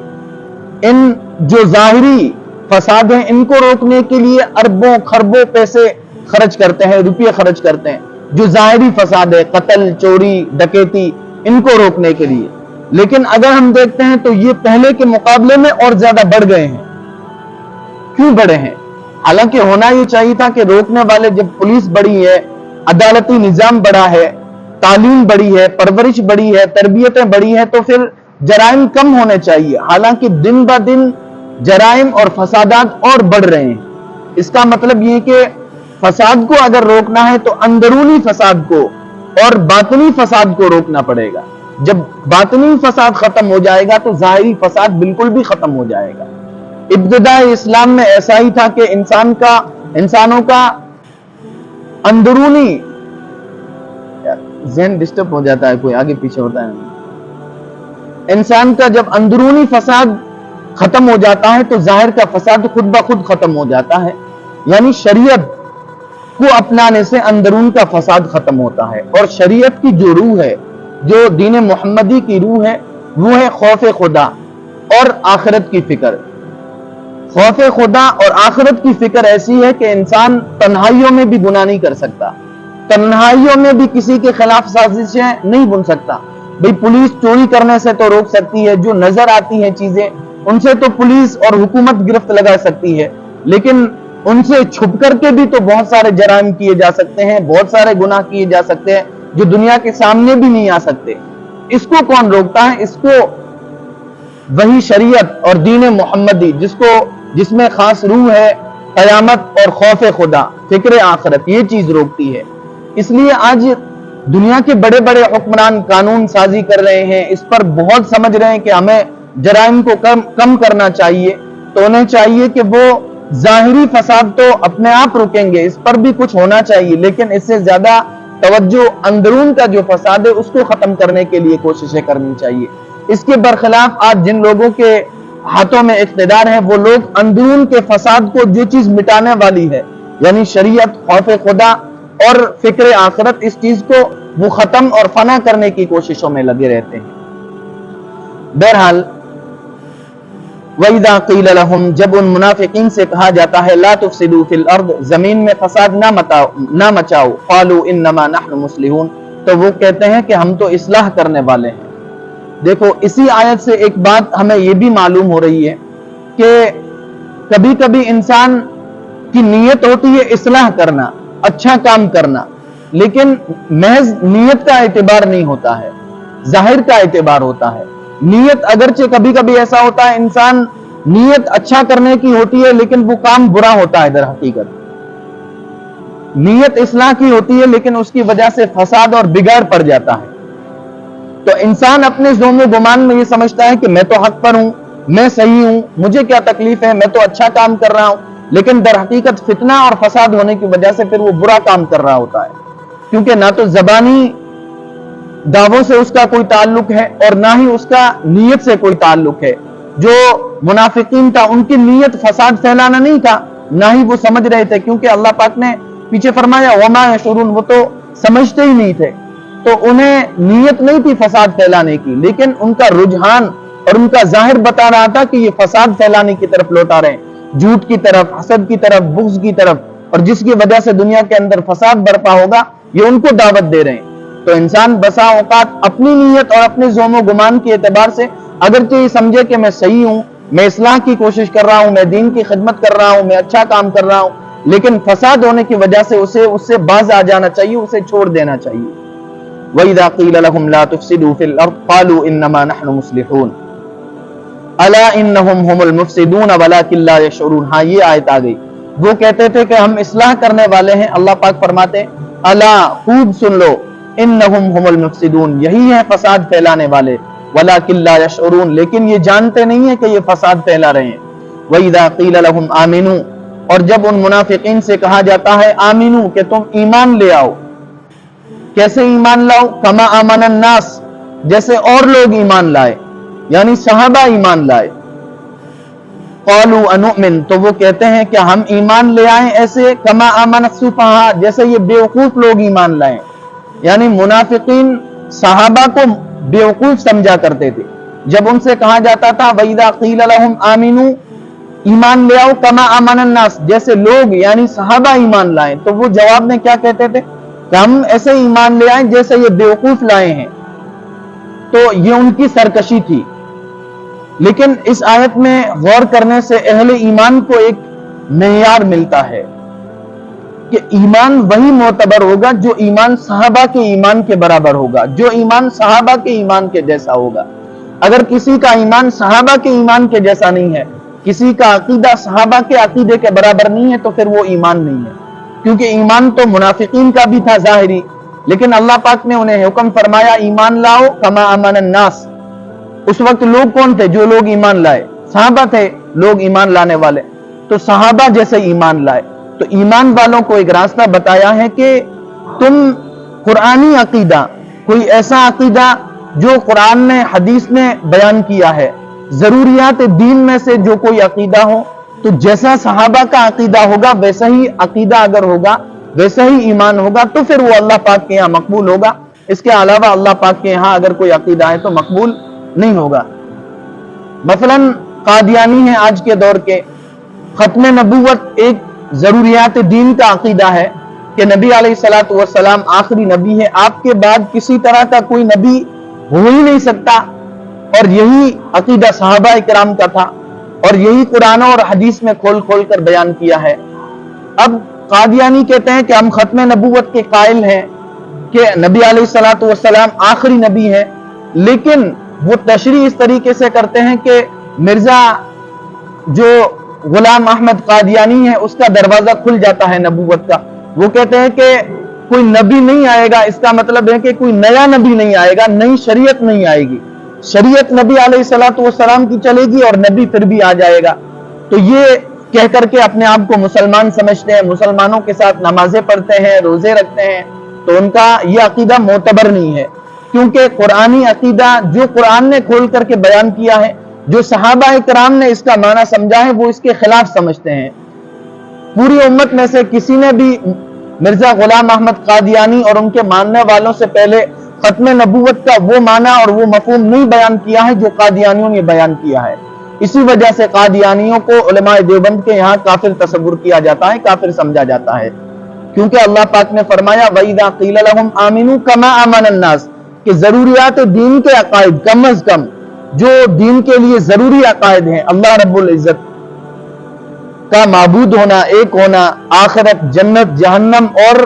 ان جو ظاہری فساد ہیں، ان کو روکنے کے لیے اربوں خربوں پیسے خرچ کرتے ہیں، روپے خرچ کرتے ہیں. جو ظاہری فساد ہے، قتل، چوری، ڈکیتی، ان کو روکنے کے لیے. لیکن اگر ہم دیکھتے ہیں تو یہ پہلے کے مقابلے میں اور زیادہ بڑھ گئے ہیں. کیوں بڑھے ہیں؟ حالانکہ ہونا یہ چاہیے تھا کہ روکنے والے، جب پولیس بڑی ہے، عدالتی نظام بڑا ہے، تعلیم بڑی ہے، پرورش بڑی ہے، تربیتیں بڑی ہیں، تو پھر جرائم کم ہونے چاہیے. حالانکہ دن بہ دن جرائم اور فسادات اور بڑھ رہے ہیں. اس کا مطلب یہ کہ فساد کو اگر روکنا ہے تو اندرونی فساد کو اور باطنی فساد کو روکنا پڑے گا. جب باطنی فساد ختم ہو جائے گا تو ظاہری فساد بالکل بھی ختم ہو جائے گا. ابتدائی اسلام میں ایسا ہی تھا کہ انسانوں کا اندرونی، ذہن ڈسٹرب ہو جاتا ہے، کوئی آگے پیچھے ہوتا ہے. انسان کا جب اندرونی فساد ختم ہو جاتا ہے تو ظاہر کا فساد خود بخود ختم ہو جاتا ہے. یعنی شریعت کو اپنانے سے اندرون کا فساد ختم ہوتا ہے. اور شریعت کی جو روح ہے، جو دین محمدی کی روح ہے، وہ ہے خوف خدا اور آخرت کی فکر. خوف خدا اور آخرت کی فکر ایسی ہے کہ انسان تنہائیوں میں بھی گناہ نہیں کر سکتا، تنہائیوں میں بھی کسی کے خلاف سازشیں نہیں بن سکتا. بھئی پولیس چوری کرنے سے تو روک سکتی ہے، جو نظر آتی ہیں چیزیں ان سے تو پولیس اور حکومت گرفت لگا سکتی ہے، لیکن ان سے چھپ کر کے بھی تو بہت سارے جرائم کیے جا سکتے ہیں، بہت سارے گناہ کیے جا سکتے ہیں جو دنیا کے سامنے بھی نہیں آ سکتے. اس کو کون روکتا ہے؟ اس کو وہی شریعت اور دین محمدی، جس میں خاص روح ہے قیامت اور خوف خدا، فکر آخرت، یہ چیز روکتی ہے. اس لیے آج دنیا کے بڑے بڑے حکمران قانون سازی کر رہے ہیں، اس پر بہت سمجھ رہے ہیں کہ ہمیں جرائم کو کم کرنا چاہیے. تو انہیں چاہیے کہ وہ ظاہری فساد تو اپنے آپ رکیں گے، اس پر بھی کچھ ہونا چاہیے، لیکن اس سے زیادہ توجہ اندرون کا جو فساد ہے اس کو ختم کرنے کے لیے کوششیں کرنی چاہیے۔ اس کے برخلاف آج جن لوگوں کے ہاتھوں میں اقتدار ہے وہ لوگ اندرون کے فساد کو، جو چیز مٹانے والی ہے یعنی شریعت، خوف خدا اور فکر آخرت، اس چیز کو وہ ختم اور فنا کرنے کی کوششوں میں لگے رہتے ہیں۔ بہرحال وَإِذَا قِيلَ لَهُمْ، جب ان منافقین سے کہا جاتا ہے لا تفسدوا فی الارض، زمین میں فساد نہ مچاؤ، قالوا انما نحن مصلحون، تو وہ کہتے ہیں کہ ہم تو اصلاح کرنے والے ہیں۔ دیکھو اسی آیت سے ایک بات ہمیں یہ بھی معلوم ہو رہی ہے کہ کبھی کبھی انسان کی نیت ہوتی ہے اصلاح کرنا، اچھا کام کرنا، لیکن محض نیت کا اعتبار نہیں ہوتا ہے، ظاہر کا اعتبار ہوتا ہے۔ نیت اگرچہ کبھی کبھی ایسا ہوتا ہے انسان نیت اچھا کرنے کی ہوتی ہے لیکن وہ کام برا ہوتا ہے، در حقیقت نیت اصلاح کی ہوتی ہے لیکن اس کی وجہ سے فساد اور بگاڑ پڑ جاتا ہے۔ تو انسان اپنے ذوق و گمان میں یہ سمجھتا ہے کہ میں تو حق پر ہوں، میں صحیح ہوں، مجھے کیا تکلیف ہے، میں تو اچھا کام کر رہا ہوں، لیکن در حقیقت فتنہ اور فساد ہونے کی وجہ سے پھر وہ برا کام کر رہا ہوتا ہے، کیونکہ نہ تو زبانی دعووں سے اس کا کوئی تعلق ہے اور نہ ہی اس کا نیت سے کوئی تعلق ہے۔ جو منافقین تھا ان کی نیت فساد پھیلانا نہیں تھا، نہ ہی وہ سمجھ رہے تھے، کیونکہ اللہ پاک نے پیچھے فرمایا وما یشعرون، وہ تو سمجھتے ہی نہیں تھے، تو انہیں نیت نہیں تھی فساد پھیلانے کی، لیکن ان کا رجحان اور ان کا ظاہر بتا رہا تھا کہ یہ فساد پھیلانے کی طرف لوٹا رہے ہیں، جھوٹ کی طرف، حسد کی طرف، بغض کی طرف، اور جس کی وجہ سے دنیا کے اندر فساد برپا ہوگا یہ ان کو دعوت دے رہے ہیں۔ تو انسان بسا اوقات اپنی نیت اور اپنے ذوق و گمان کے اعتبار سے اگرچہ یہ سمجھے کہ میں صحیح ہوں، میں اصلاح کی کوشش کر رہا ہوں، میں دین کی خدمت کر رہا ہوں، میں اچھا کام کر رہا ہوں، لیکن فساد ہونے کی وجہ سے اس سے باز آ جانا چاہیے، اسے چھوڑ دینا چاہیے۔ وَإِذَا قِيلَ لَهُمْ لَا تُفْسِدُوا فِي الْأَرْضِ قَالُوا إِنَّمَا نَحْنُ مُصْلِحُونَ أَلَا إِنَّهُمْ هُمُ الْمُفْسِدُونَ وَلَكِنْ لَا يَشْعُرُونَ۔ ہاں یہ آیت آ گئی، وہ کہتے تھے کہ ہم اصلاح کرنے والے ہیں، اللہ پاک فرماتے الا، خوب سن لو، انہم هم المفسدون، یہی ہیں فساد پھیلانے والے، ولکن لا یشعرون، لیکن یہ جانتے نہیں ہیں کہ یہ فساد پھیلا رہے ہیں۔ وَإِذَا قِيلَ لَهُمْ آمِنُوا، اور جب ان منافقین سے کہا جاتا ہے آمینو، کہ تم ایمان لے آؤ، کیسے ایمان لاؤ؟ کما آمن الناس، جیسے اور لوگ ایمان لائے، یعنی صحابہ ایمان لائے۔ قالوا انؤمن، تو وہ کہتے ہیں کہ ہم ایمان لے آئیں ایسے، کما آمن السفہاء، جیسے یہ بیوقوف لوگ ایمان لائیں، یعنی منافقین صحابہ کو بیوقوف سمجھا کرتے تھے۔ جب ان سے کہا جاتا تھا وَإِذَا قِيلَ لَهُمْ آمِنُوا، ایمان لے آؤ، کما آمن الناس، جیسے لوگ یعنی صحابہ ایمان لائیں، تو وہ جواب میں کیا کہتے تھے کہ ہم ایسے ایمان لے آئیں جیسے یہ بیوقوف لائے ہیں۔ تو یہ ان کی سرکشی تھی۔ لیکن اس آیت میں غور کرنے سے اہل ایمان کو ایک معیار ملتا ہے کہ ایمان وہی معتبر ہوگا جو ایمان صحابہ کے ایمان کے برابر ہوگا، جو ایمان صحابہ کے ایمان کے جیسا ہوگا۔ اگر کسی کا ایمان صحابہ کے ایمان کے جیسا نہیں ہے، کسی کا عقیدہ صحابہ کے عقیدے کے برابر نہیں ہے، تو پھر وہ ایمان نہیں ہے، کیونکہ ایمان تو منافقین کا بھی تھا ظاہری، لیکن اللہ پاک نے انہیں حکم فرمایا ایمان لاؤ کما آمن الناس۔ اس وقت لوگ کون تھے جو لوگ ایمان لائے؟ صحابہ تھے لوگ ایمان لانے والے، تو صحابہ جیسے ایمان لائے۔ تو ایمان والوں کو ایک راستہ بتایا ہے کہ تم قرآنی عقیدہ، کوئی ایسا عقیدہ جو قرآن نے حدیث نے بیان کیا ہے، ضروریات دین میں سے جو کوئی عقیدہ ہو، تو جیسا صحابہ کا عقیدہ ہوگا ویسا ہی عقیدہ اگر ہوگا، ویسا ہی ایمان ہوگا، تو پھر وہ اللہ پاک کے یہاں مقبول ہوگا۔ اس کے علاوہ اللہ پاک کے یہاں اگر کوئی عقیدہ ہے تو مقبول نہیں ہوگا۔ مثلا قادیانی ہیں آج کے دور کے، ختم نبوت ایک ضروریات دین کا عقیدہ ہے کہ نبی علیہ الصلوۃ والسلام آخری نبی ہے، آپ کے بعد کسی طرح کا کوئی نبی ہو ہی نہیں سکتا، اور یہی عقیدہ صحابہ کرام کا تھا، اور یہی قرآن اور حدیث میں کھول کھول کر بیان کیا ہے۔ اب قادیانی کہتے ہیں کہ ہم ختم نبوت کے قائل ہیں کہ نبی علیہ الصلوۃ والسلام آخری نبی ہے، لیکن وہ تشریح اس طریقے سے کرتے ہیں کہ مرزا جو غلام احمد قادیانی ہے اس کا دروازہ کھل جاتا ہے نبوت کا۔ وہ کہتے ہیں کہ کوئی نبی نہیں آئے گا، اس کا مطلب ہے کہ کوئی نیا نبی نہیں آئے گا، نئی شریعت نہیں آئے گی، شریعت نبی علیہ الصلوۃ والسلام کی چلے گی اور نبی پھر بھی آ جائے گا۔ تو یہ کہہ کر کے اپنے آپ کو مسلمان سمجھتے ہیں، مسلمانوں کے ساتھ نمازیں پڑھتے ہیں، روزے رکھتے ہیں، تو ان کا یہ عقیدہ معتبر نہیں ہے، کیونکہ قرآنی عقیدہ جو قرآن نے کھول کر کے بیان کیا ہے، جو صحابہ کرام نے اس کا معنی سمجھا ہے، وہ اس کے خلاف سمجھتے ہیں۔ پوری امت میں سے کسی نے بھی مرزا غلام احمد قادیانی اور ان کے ماننے والوں سے پہلے ختم نبوت کا وہ معنی اور وہ مفہوم نہیں بیان کیا ہے جو قادیانیوں نے بیان کیا ہے۔ اسی وجہ سے قادیانیوں کو علماء دیوبند کے یہاں کافر تصور کیا جاتا ہے، کافر سمجھا جاتا ہے، کیونکہ اللہ پاک نے فرمایا وَإِذَا قِيلَ لَهُمْ آمِنُوا كَمَا آمَنَ النَّاسِ کہ ضروریات دین کے عقائد کم از کم جو دین کے لیے ضروری عقائد ہیں، اللہ رب العزت کا معبود ہونا، ایک ہونا، آخرت، جنت، جہنم اور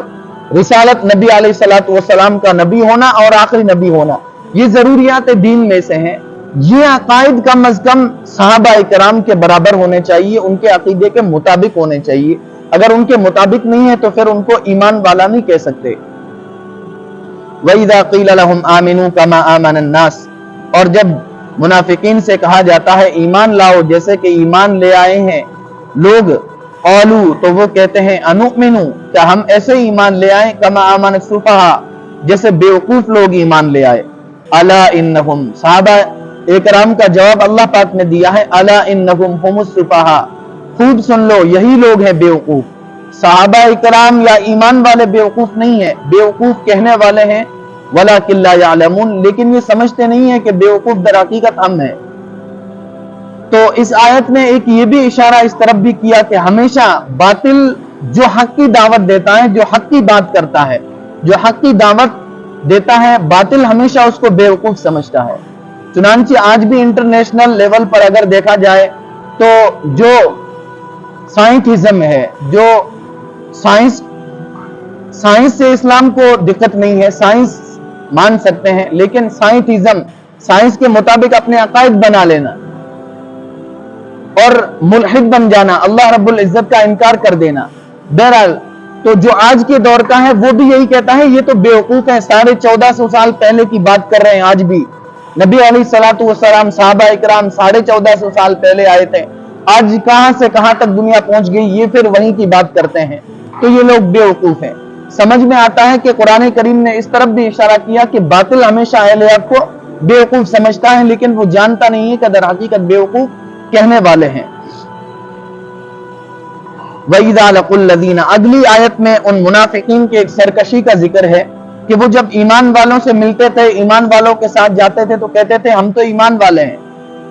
رسالت نبی علیہ الصلوۃ والسلام کا نبی ہونا اور آخری نبی ہونا، یہ ضروریات دین میں سے ہیں۔ یہ عقائد کم از کم صحابہ کرام کے برابر ہونے چاہیے، ان کے عقیدے کے مطابق ہونے چاہیے۔ اگر ان کے مطابق نہیں ہے تو پھر ان کو ایمان والا نہیں کہہ سکتے۔ وَإِذَا قِيلَ لَهُمْ آمِنُوا كَمَا آمَنَ النَّاسِ اور جب منافقین سے کہا جاتا ہے ایمان لاؤ جیسے کہ ایمان لے آئے ہیں لوگ، قالوا تو وہ کہتے ہیں انؤمنو کیا ہم ایسے ایمان لے آئیں، کما آمن السفہاء جیسے بیوقوف لوگ ایمان لے آئے۔ الا انہم صحابہ اکرام کا جواب اللہ پاک نے دیا ہے، الا انہم هم السفہاء خوب سن لو یہی لوگ ہیں بیوقوف۔ صحابہ اکرام یا ایمان والے بیوقوف نہیں ہیں، بیوقوف کہنے والے ہیں ولکن لا یعلمون لیکن یہ سمجھتے نہیں ہیں کہ بیوقوف در حقیقت ہم ہیں۔ تو اس آیت میں ایک یہ بھی اشارہ اس طرف بھی کیا کہ ہمیشہ باطل جو حق کی دعوت دیتا ہے، جو حق کی بات کرتا ہے، جو حق کی دعوت دیتا ہے، باطل ہمیشہ اس کو بیوقوف سمجھتا ہے۔ چنانچہ آج بھی انٹرنیشنل لیول پر اگر دیکھا جائے تو جو سائنٹزم ہے، جو سائنس سے اسلام کو دقت نہیں ہے، سائنس مان سکتے ہیں، لیکن سائنٹزم سائنس کے مطابق اپنے عقائد بنا لینا اور ملحد بن جانا، اللہ رب العزت کا انکار کر دینا، بہرحال تو جو آج کے دور کا ہے وہ بھی یہی کہتا ہے یہ تو بیوقوف ہیں، 1450 سال پہلے کی بات کر رہے ہیں۔ آج بھی نبی علیہ الصلوۃ والسلام صحابہ اکرام 1450 سال پہلے آئے تھے، آج کہاں سے کہاں تک دنیا پہنچ گئی، یہ پھر وہیں کی بات کرتے ہیں، تو یہ لوگ بیوقوف ہیں۔ سمجھ میں آتا ہے کہ قرآن کریم نے اس طرف بھی اشارہ کیا کہ باطل ہمیشہ اہل حق کو بیوقوف سمجھتا ہے، لیکن وہ جانتا نہیں ہے کہ در حقیقت بیوقوف کہنے والے ہیں۔ وَإِذَا لَقُوا الَّذِينَ اگلی آیت میں ان منافقین کے ایک سرکشی کا ذکر ہے کہ وہ جب ایمان والوں سے ملتے تھے، ایمان والوں کے ساتھ جاتے تھے تو کہتے تھے ہم تو ایمان والے ہیں۔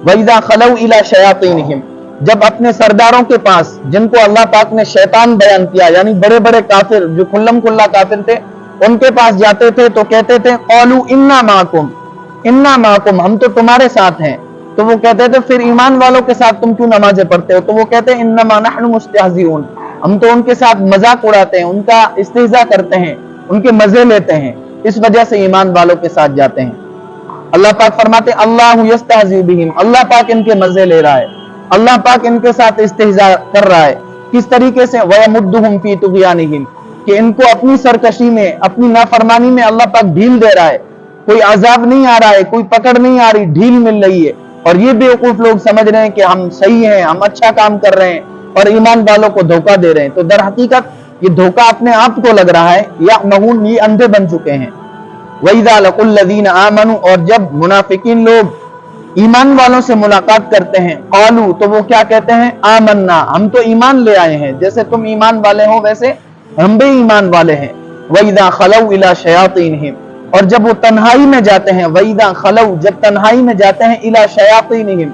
وَإِذَا خَلَوْا إِلَى شَيَاطِينِهِمْ جب اپنے سرداروں کے پاس، جن کو اللہ پاک نے شیطان بیان کیا، یعنی بڑے بڑے کافر جو کھلم کھلا کافر تھے، ان کے پاس جاتے تھے تو کہتے تھے قَالُوا إِنَّا مَعَكُمْ ہم تو تمہارے ساتھ ہیں۔ تو وہ کہتے تھے پھر ایمان والوں کے ساتھ تم کیوں نمازیں پڑھتے ہو؟ تو وہ کہتے ہیں انما نحن مستہزئون ہم تو ان کے ساتھ مذاق اڑاتے ہیں، ان کا استہزاء کرتے ہیں، ان کے مزے لیتے ہیں، اس وجہ سے ایمان والوں کے ساتھ جاتے ہیں۔ اللہ پاک فرماتے اللہ یستہزئ بہم اللہ پاک ان کے مزے لے رہا ہے، اللہ پاک ان کے ساتھ استہزاء کر رہا ہے۔ کس طریقے سے؟ وَيَمُدُّهُمْ فِي طُغْيَانِهِمْ کہ ان کو اپنی سرکشی میں، اپنی نافرمانی میں اللہ پاک ڈھیل دے رہا ہے، کوئی عذاب نہیں آ رہا ہے، کوئی پکڑ نہیں آ رہی، ڈھیل مل رہی ہے، اور یہ بیوقوف لوگ سمجھ رہے ہیں کہ ہم صحیح ہیں، ہم اچھا کام کر رہے ہیں اور ایمان والوں کو دھوکہ دے رہے ہیں۔ تو در حقیقت یہ دھوکہ اپنے آپ کو لگ رہا ہے، یا مہون یہ اندھے بن چکے ہیں۔ وَإِذَا لَقُوا الَّذِينَ آمَنُوا اور جب منافقین لوگ ایمان والوں سے ملاقات کرتے ہیں، قالوا تو وہ کیا کہتے ہیں؟ آمنا ہم تو ایمان لے آئے ہیں، جیسے تم ایمان والے ہو ویسے ہم بھی ایمان والے ہیں۔ وَإِذَا خَلَوْا إِلَى شَيَاطِينِهِمْ اور جب وہ تنہائی میں جاتے ہیں، وَإِذَا خَلَوْا جب تنہائی میں جاتے ہیں، إِلَى شَيَاطِينِهِمْ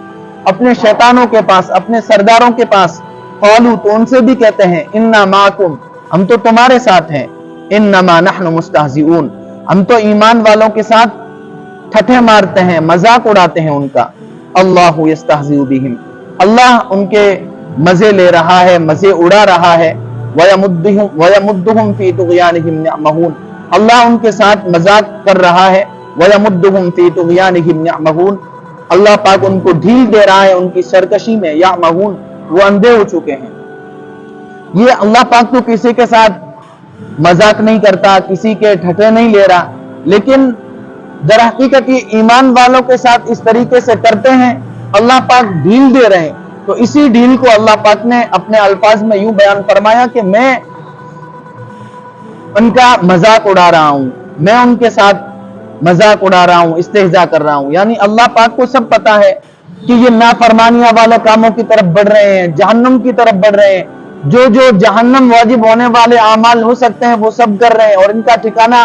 اپنے شیطانوں کے پاس، اپنے سرداروں کے پاس، قالوا تو ان سے بھی کہتے ہیں اِنَّا مَعَكُمْ ہم تو تمہارے ساتھ ہیں، إِنَّمَا نَحْنُ مُسْتَهْزِئُونَ ہم تو ایمان والوں کے ساتھ ٹھٹھے مارتے ہیں، مذاق اڑاتے ہیں ان کا۔ اللہ یستہزئ بہم اللہ ان کے مزے لے رہا ہے، مزے اڑا رہا ہے۔ وَيَمُدُّهُمْ فِي طُغْيَانِهِمْ يَعْمَهُونَ اللہ ان کے ساتھ مذاق کر رہا ہے۔ وَيَمُدُّهُمْ فِي طُغْيَانِهِمْ يَعْمَهُونَ اللہ پاک ان کو ڈھیل دے رہا ہے ان کی سرکشی میں، يَعْمَهُونَ وہ اندھے ہو چکے ہیں۔ یہ اللہ پاک تو کسی کے ساتھ مذاق نہیں کرتا، کسی کے ٹھٹھے نہیں لے رہا، لیکن در حقیقت یہ ایمان والوں کے ساتھ اس طریقے سے کرتے ہیں، اللہ پاک ڈھیل دے رہے ہیں۔ تو اسی ڈیل کو اللہ پاک نے اپنے الفاظ میں یوں بیان فرمایا کہ میں ان کا مذاق اڑا رہا ہوں، میں ان کے ساتھ مذاق اڑا رہا ہوں، استہزاء کر رہا ہوں. یعنی اللہ پاک کو سب پتا ہے کہ یہ نافرمانیاں والے کاموں کی طرف بڑھ رہے ہیں، جہنم کی طرف بڑھ رہے ہیں، جو جو جہنم واجب ہونے والے اعمال ہو سکتے ہیں وہ سب کر رہے ہیں، اور ان کا ٹھکانہ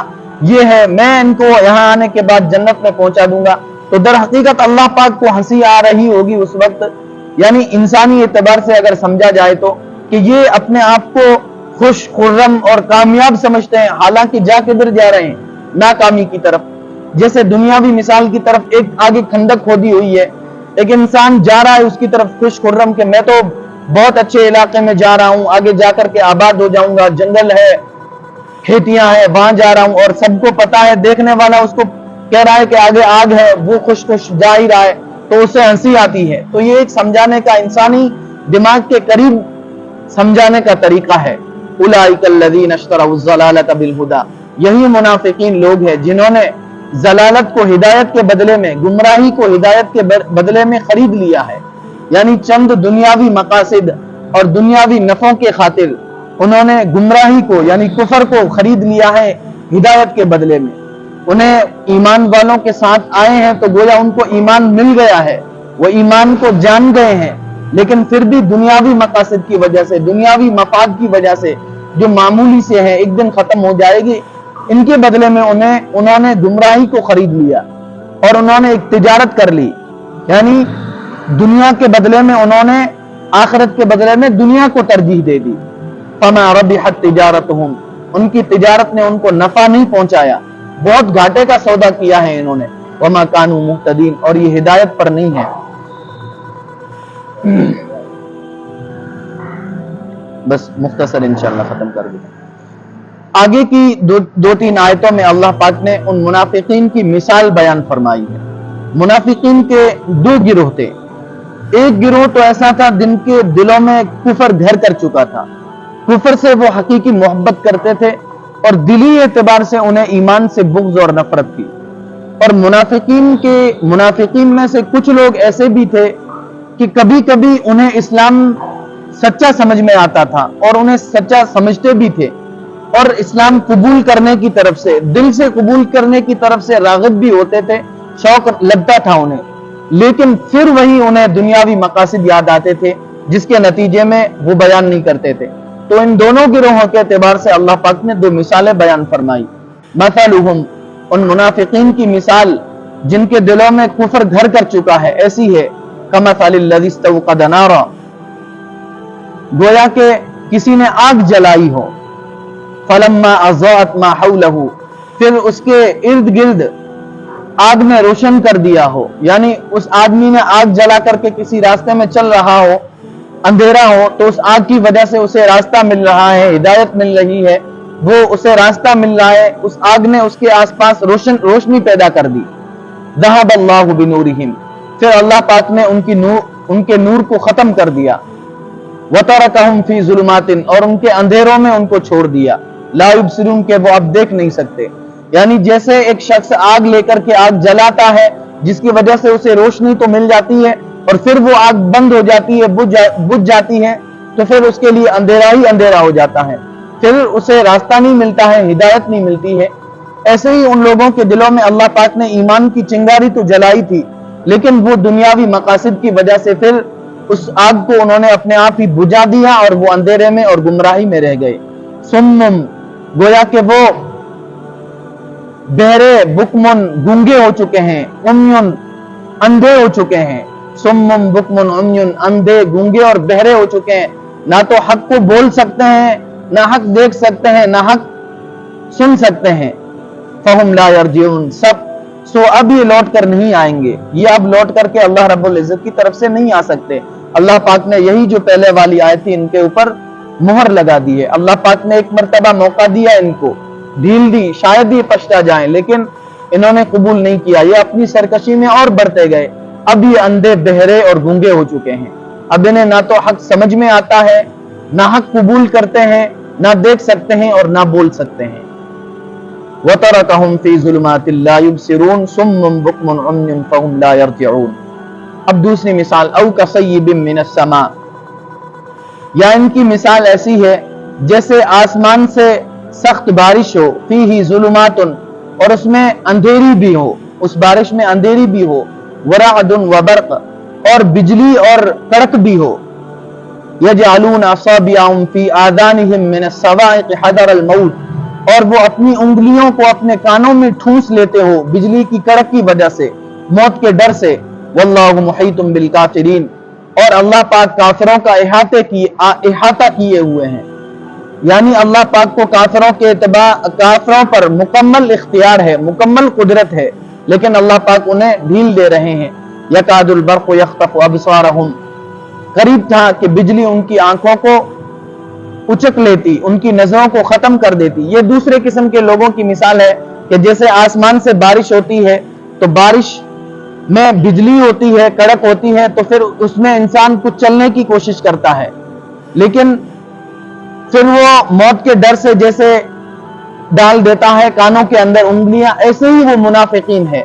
یہ ہے، میں ان کو یہاں آنے کے بعد جنت میں پہنچا دوں گا. تو در حقیقت اللہ پاک کو ہنسی آ رہی ہوگی اس وقت، یعنی انسانی اعتبار سے اگر سمجھا جائے تو، کہ یہ اپنے آپ کو خوش خرم اور کامیاب سمجھتے ہیں، حالانکہ جا کدھر جا رہے ہیں؟ ناکامی کی طرف. جیسے دنیاوی مثال کی طرف ایک آگے کھندک کھودی ہوئی ہے، ایک انسان جا رہا ہے اس کی طرف خوش خرم کہ میں تو بہت اچھے علاقے میں جا رہا ہوں، آگے جا کر کے آباد ہو جاؤں گا، جنگل ہے، کھیتیاں ہیں، وہاں جا رہا ہوں، اور سب کو پتا ہے، دیکھنے والا اس کو کہہ رہا ہے کہ آگے آگ ہے، وہ خوش خوش جا ہی رہا ہے، تو اسے ہنسی آتی ہے. تو یہ ایک سمجھانے کا، انسانی دماغ کے قریب سمجھانے کا طریقہ ہے. اولئک الذین اشتروا الضلالۃ بالہدی، یہی منافقین لوگ ہیں جنہوں نے ضلالت کو ہدایت کے بدلے میں، گمراہی کو ہدایت کے بدلے میں خرید لیا ہے. یعنی چند دنیاوی مقاصد اور دنیاوی نفعوں کے خاطر انہوں نے گمراہی کو یعنی کفر کو خرید لیا ہے ہدایت کے بدلے میں. انہیں ایمان والوں کے ساتھ آئے ہیں تو گویا ان کو ایمان مل گیا ہے، وہ ایمان کو جان گئے ہیں، لیکن پھر بھی دنیاوی مقاصد کی وجہ سے، دنیاوی مفاد کی وجہ سے جو معمولی سے ہے، ایک دن ختم ہو جائے گی، ان کے بدلے میں انہوں نے گمراہی کو خرید لیا اور انہوں نے ایک تجارت کر لی. یعنی دنیا کے بدلے میں انہوں نے آخرت کے بدلے میں دنیا کو ترجیح دے دی. فما ربحت تجارتہم، ان کی تجارت نے ان کو نفع نہیں پہنچایا، بہت گھاٹے کا سودا کیا ہے انہوں نے. وما کانوا مہتدین، اور یہ ہدایت پر نہیں ہے. بس مختصر انشاءاللہ ختم کر دیں. آگے کی دو تین آیتوں میں اللہ پاک نے ان منافقین کی مثال بیان فرمائی ہے. منافقین کے دو گروہ تھے. ایک گروہ تو ایسا تھا جن کے دلوں میں کفر گھر کر چکا تھا، کفر سے وہ حقیقی محبت کرتے تھے اور دلی اعتبار سے انہیں ایمان سے بغض اور نفرت تھی. اور منافقین میں سے کچھ لوگ ایسے بھی تھے کہ کبھی کبھی انہیں اسلام سچا سمجھ میں آتا تھا اور انہیں سچا سمجھتے بھی تھے، اور اسلام قبول کرنے کی طرف سے، دل سے قبول کرنے کی طرف سے راغب بھی ہوتے تھے، شوق لگتا تھا انہیں، لیکن پھر وہی انہیں دنیاوی مقاصد یاد آتے تھے جس کے نتیجے میں وہ بیان نہیں کرتے تھے. تو ان دونوں گروہوں کے اعتبار سے اللہ پاک نے دو مثالیں بیان فرمائی. مثلہم، ان منافقین کی مثال جن کے دلوں میں کفر گھر کر چکا ہے، ایسی ہے کمثل الذی استوقد نارا، گویا کہ کسی نے آگ جلائی ہو، فلما اضاءت ما حولہ، پھر اس کے ارد گرد آگ نے روشن کر دیا ہو. یعنی اس آدمی نے آگ جلا کر کے کسی راستے میں چل رہا ہو، اندھیرا ہو، تو اس آگ کی وجہ سے اسے راستہ مل رہا ہے، ہدایت مل رہی ہے، وہ اسے راستہ مل رہا ہے، اس آگ نے اس کے آس پاس روشنی پیدا کر دی. ذہب اللہ بنورہم، پھر اللہ پاک نے ان کے نور کو ختم کر دیا. وترکہم فی ظلمات، اور ان کے اندھیروں میں ان کو چھوڑ دیا. لا یبصرون، کہ وہ اب دیکھ نہیں سکتے. یعنی جیسے ایک شخص آگ لے کر کے آگ جلاتا ہے جس کی وجہ سے اسے روشنی تو مل جاتی ہے اور پھر وہ آگ بند ہو جاتی ہے، بجھ جاتی ہے، تو پھر اس کے لیے اندھیرا ہی اندھیرا ہو جاتا ہے، پھر اسے راستہ نہیں ملتا ہے، ہدایت نہیں ملتی ہے. ایسے ہی ان لوگوں کے دلوں میں اللہ پاک نے ایمان کی چنگاری تو جلائی تھی، لیکن وہ دنیاوی مقاصد کی وجہ سے پھر اس آگ کو انہوں نے اپنے آپ ہی بجھا دیا اور وہ اندھیرے میں اور گمراہی میں رہ گئے. سمم، گویا کہ وہ بہرے، بکمن، گونگے ہو چکے ہیں، امیون، اندھے ہو چکے ہیں. سمم بکمن امیون، اندھے، گونگے اور بہرے ہو چکے ہیں، نہ تو حق کو بول سکتے ہیں، نہ حق دیکھ سکتے ہیں، نہ حق سن سکتے ہیں. فہم لا یرجعون، سو اب یہ لوٹ کر نہیں آئیں گے، یہ اب لوٹ کر کے اللہ رب العزت کی طرف سے نہیں آ سکتے. اللہ پاک نے یہی جو پہلے والی آیت تھی ان کے اوپر مہر لگا دی ہے. اللہ پاک نے ایک مرتبہ موقع دیا ان کو، ڈھیل دی، شاید یہ پچھتا جائیں، لیکن انہوں نے قبول نہیں کیا، یہ اپنی سرکشی میں اور بڑھتے گئے. اب یہ اندھے، بہرے اور گونگے ہو چکے ہیں، اب انہیں نہ تو حق سمجھ میں آتا ہے، نہ حق قبول کرتے ہیں، نہ دیکھ سکتے ہیں اور نہ بول سکتے ہیں. وَتَرَكَهُمْ فِي ظُلُمَاتٍ لَا يُبْصِرُونَ صُمٌّ بُكْمٌ عُمْيٌ فَهُمْ لَا يَرْجِعُونَ. اب دوسری مثال او کصیب من السماء، یا ان کی مثال ایسی ہے جیسے آسمان سے سخت بارش ہو، فیہ ظلمات، اور اس میں اندھیری بھی ہو، اس بارش میں اندھیری بھی ہو، ورعد وبرق، اور بجلی اور کڑک بھی ہو، یجعلون اصابعهم فی آذانہم من الصواعق حذر الموت، اور وہ اپنی انگلیوں کو اپنے کانوں میں ٹھونس لیتے ہو بجلی کی کڑک کی وجہ سے، موت کے ڈر سے، واللہ محیط بالکافرین، اور اللہ پاک کافروں کا احاطہ کیے ہوئے ہیں، یعنی اللہ پاک کو کافروں پر مکمل اختیار ہے، مکمل قدرت ہے، لیکن اللہ پاک انہیں ڈھیل دے رہے ہیں۔ یکاد البرق یخطف ابصارہم، قریب تھا کہ بجلی ان کی آنکھوں کو اچک لیتی، ان کی نظروں کو ختم کر دیتی۔ یہ دوسرے قسم کے لوگوں کی مثال ہے کہ جیسے آسمان سے بارش ہوتی ہے تو بارش میں بجلی ہوتی ہے، کڑک ہوتی ہے، تو پھر اس میں انسان کچھ چلنے کی کوشش کرتا ہے، لیکن پھر وہ موت کے ڈر سے جیسے ڈال دیتا ہے کانوں کے اندر انگلیاں، ایسے ہی وہ منافقین ہے،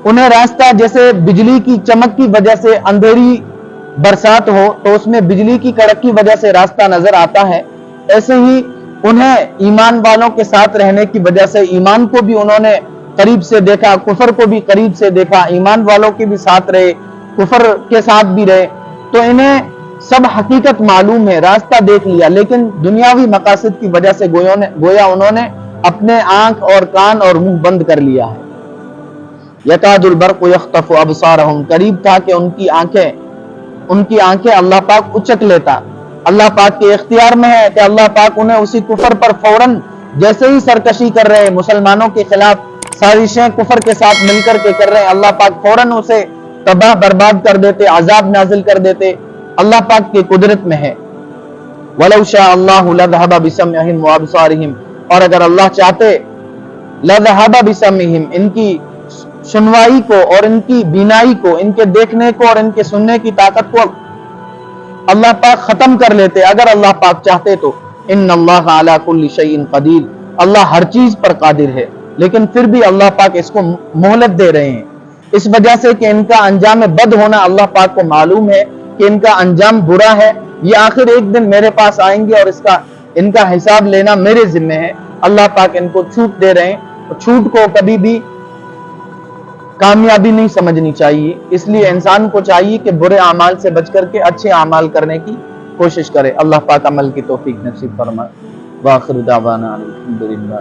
انہیں راستہ جیسے بجلی کی چمک کی وجہ سے اندھیری برسات ہو تو اس میں بجلی کی کڑک کی وجہ سے راستہ نظر آتا ہے، ایسے ہی انہیں ایمان والوں کے ساتھ رہنے کی وجہ سے ایمان کو بھی انہوں نے قریب سے دیکھا، کفر کو بھی قریب سے دیکھا، ایمان والوں کے بھی ساتھ رہے، کفر کے ساتھ بھی رہے، تو انہیں سب حقیقت معلوم ہے، راستہ دیکھ لیا، لیکن دنیاوی مقاصد کی وجہ سے گویا انہوں نے اپنے آنکھ اور کان اور منہ بند کر لیا ہے۔ یکاد البرق یخطف ابصارہم، قریب تھا کہ ان کی آنکھیں اللہ پاک اچک لیتا، اللہ پاک کے اختیار میں ہے کہ اللہ پاک انہیں اسی کفر پر فوراً جیسے ہی سرکشی کر رہے، مسلمانوں کے خلاف سازشیں کفر کے ساتھ مل کر کے کر رہے، اللہ پاک فوراً اسے تباہ برباد کر دیتے، عذاب نازل کر دیتے، اللہ پاک کی قدرت میں ہے۔ وَلَوْ شَاءَ اللَّهُ لَذْهَبَ بِسَمْعِهِمْ وَأَبْصَارِهِمْ، اور اگر اللہ چاہتے لَذْهَبَ بِسَمْعِهِمْ، ان کی سنوائی کو اور ان کی بینائی کو، ان کے دیکھنے کو اور ان کے سننے کی طاقت کو اللہ پاک ختم کر لیتے اگر اللہ پاک چاہتے تو۔ ان اللہ علی کل شیء قدیر، اللہ ہر چیز پر قادر ہے، لیکن پھر بھی اللہ پاک اس کو مہلت دے رہے ہیں، اس وجہ سے کہ ان کا انجام بد ہونا اللہ پاک کو معلوم ہے کہ ان کا انجام برا ہے، یہ آخر ایک دن میرے پاس آئیں گے اور ان کا حساب لینا میرے ذمہ ہے۔ اللہ پاک ان کو چھوٹ دے رہے ہیں، چھوٹ کو کبھی بھی کامیابی نہیں سمجھنی چاہیے، اس لیے انسان کو چاہیے کہ برے اعمال سے بچ کر کے اچھے اعمال کرنے کی کوشش کرے۔ اللہ پاک عمل کی توفیق نصیب فرمائے۔ وآخر دعوانا الحمدللہ۔